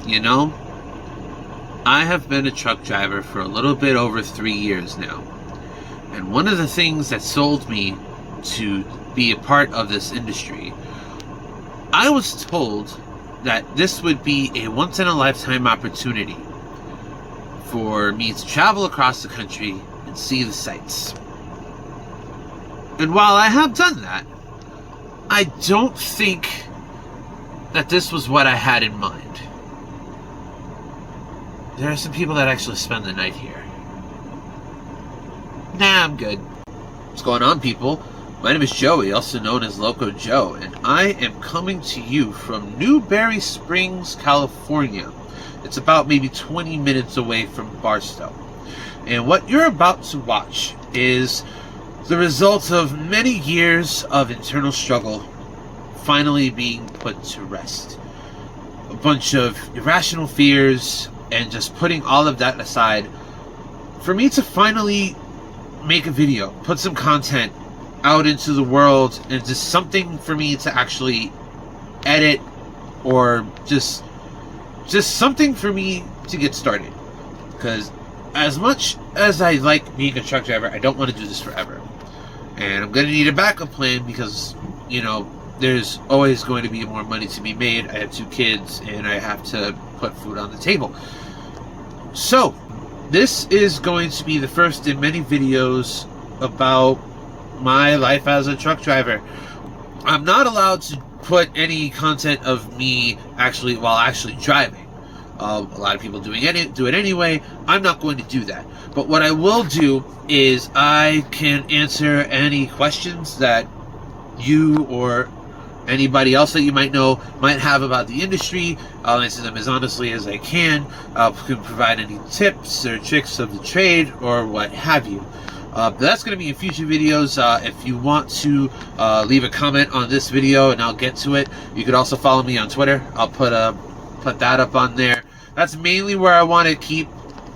You know, I have been a truck driver for a little bit over 3 years now. And one of the things that sold me to be a part of this industry, I was told that this would be a once-in-a-lifetime opportunity for me to travel across the country and see the sights. And while I have done that, I don't think that this was what I had in mind. There are some people that actually spend the night here. Nah, I'm good. What's going on, people? My name is Joey, also known as Loco Joe, and I am coming to you from Newberry Springs, California. It's about maybe 20 minutes away from Barstow. And what you're about to watch is the result of many years of internal struggle finally being put to rest. A bunch of irrational fears and just putting all of that aside for me to finally make a video, put some content out into the world, and just something for me to actually edit, or just something for me to get started. Because as much as I like being a truck driver, I don't want to do this forever. And I'm going to need a backup plan because, you know, there's always going to be more money to be made. I have 2 kids and I have to put food on the table. So, this is going to be the first in many videos about my life as a truck driver. I'm not allowed to put any content of me while actually driving. A lot of people do it anyway. I'm not going to do that. But what I will do is I can answer any questions that you or anybody else that you might know might have about the industry. I'll answer them as honestly as I can. Can provide any tips or tricks of the trade or what have you. But that's going to be in future videos. If you want to leave a comment on this video and I'll get to it, you could also follow me on Twitter. I'll put that up on there. That's mainly where I want to keep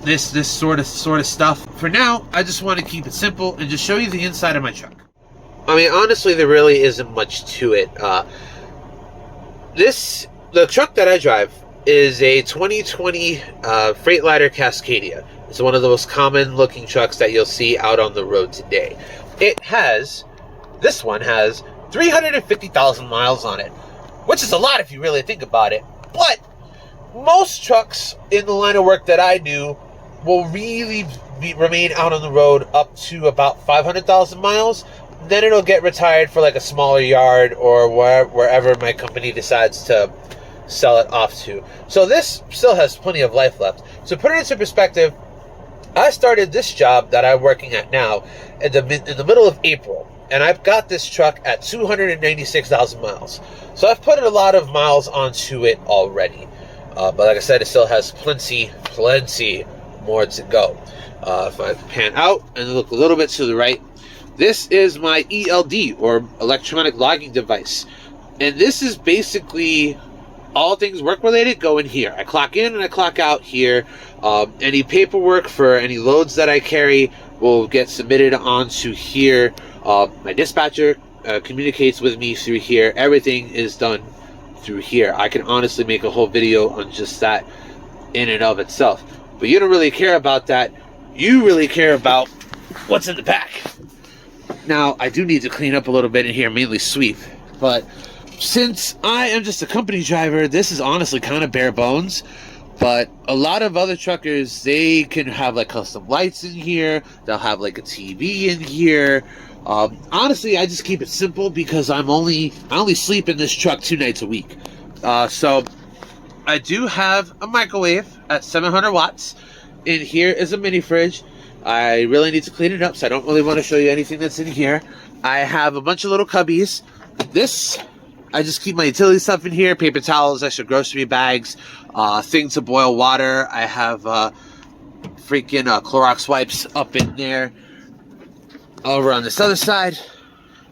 this sort of stuff. For now, I just want to keep it simple and just show you the inside of my truck. I mean, honestly, there really isn't much to it. The truck that I drive is a 2020 Freightliner Cascadia. It's one of the most common looking trucks that you'll see out on the road today. This one has 350,000 miles on it, which is a lot if you really think about it. But most trucks in the line of work that I do will really remain out on the road up to about 500,000 miles. Then it'll get retired for like a smaller yard or wherever my company decides to sell it off to. So this still has plenty of life left. So put it into perspective, I started this job that I'm working at now in the middle of April, and I've got this truck at 296,000 miles. So I've put a lot of miles onto it already. But like I said, it still has plenty more to go. If I pan out and look a little bit to the right, this is my ELD, or electronic logging device. And this is basically all things work-related go in here. I clock in and I clock out here. Any paperwork for any loads that I carry will get submitted onto here. My dispatcher communicates with me through here. Everything is done through here. I can honestly make a whole video on just that in and of itself. But you don't really care about that. You really care about what's in the back. Now, I do need to clean up a little bit in here, mainly sweep. But since I am just a company driver, this is honestly kind of bare bones. But a lot of other truckers, they can have like custom lights in here. They'll have like a TV in here. Honestly, I just keep it simple because I only sleep in this truck 2 nights a week. So I do have a microwave at 700 watts. In here is a mini fridge. I really need to clean it up, so I don't really want to show you anything that's in here. I have a bunch of little cubbies. I just keep my utility stuff in here, paper towels, extra grocery bags, things to boil water. I have freaking Clorox wipes up in there. Over on this other side,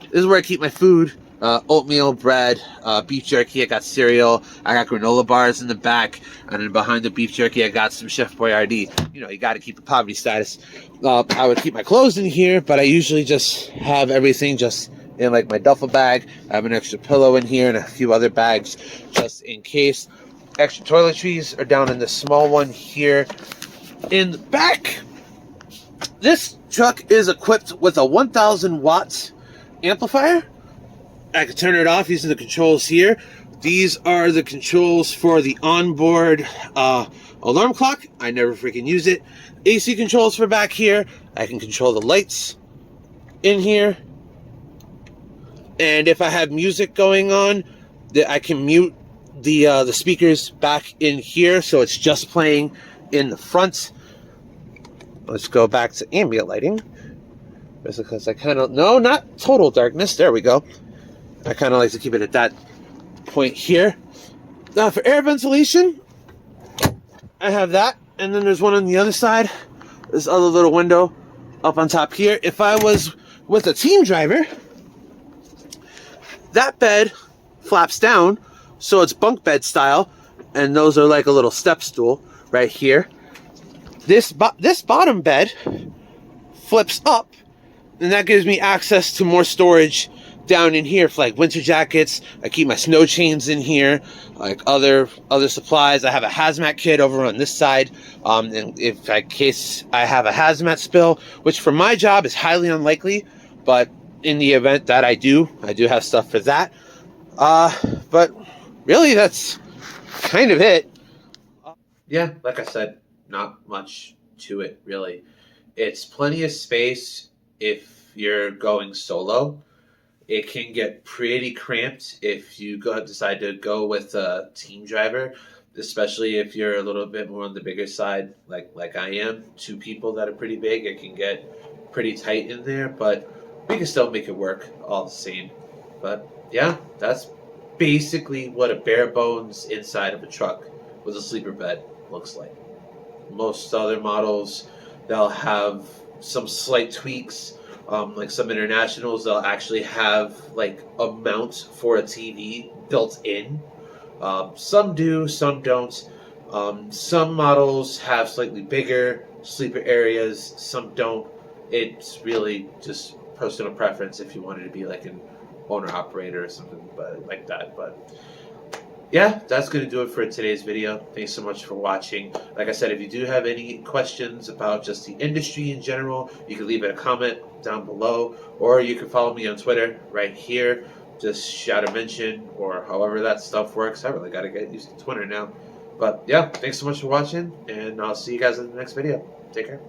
this is where I keep my food. Oatmeal, bread, beef jerky. I got cereal. I got granola bars in the back. And then behind the beef jerky, I got some Chef Boyardee. You know, you got to keep the poverty status. I would keep my clothes in here, but I usually just have everything just in like my duffel bag. I have an extra pillow in here and a few other bags just in case. extra toiletries are down in the small one here in the back. This truck is equipped with a 1000 watts amplifier. I can turn it off using the controls here. These are the controls for the onboard alarm clock. I never freaking use it. AC controls for back here. I can control the lights in here. And if I have music going on, I can mute the speakers back in here, so it's just playing in the front. Let's go back to ambient lighting. Just because I kind of... No, not total darkness. There we go. I kind of like to keep it at that point here. Now for air ventilation, I have that. And then there's one on the other side. This other little window up on top here. If I was with a team driver, that bed flaps down, so it's bunk bed style. And those are like a little step stool right here. This bottom bed flips up, and that gives me access to more storage down in here for like winter jackets. I keep my snow chains in here, like other supplies. I have a hazmat kit over on this side, and if in case I have a hazmat spill, which for my job is highly unlikely, but in the event that I do have stuff for that. But really, that's kind of it. Yeah, like I said, not much to it, really. It's plenty of space if you're going solo. It can get pretty cramped if you decide to go with a team driver, especially if you're a little bit more on the bigger side, like I am. 2 people that are pretty big, it can get pretty tight in there, but we can still make it work all the same. But yeah, that's basically what a bare bones inside of a truck with a sleeper bed looks like. Most other models, they'll have some slight tweaks. Like some internationals, they'll actually have like a mount for a TV built in. Some do, some don't. Some models have slightly bigger sleeper areas, some don't. It's really just personal preference if you wanted to be like an owner-operator or something like that. But yeah, that's going to do it for today's video. Thanks so much for watching. Like I said, if you do have any questions about just the industry in general, you can leave it a comment down below, or you can follow me on Twitter right here. Just shout a mention, or however that stuff works. I really got to get used to Twitter now. But yeah, thanks so much for watching, and I'll see you guys in the next video. Take care.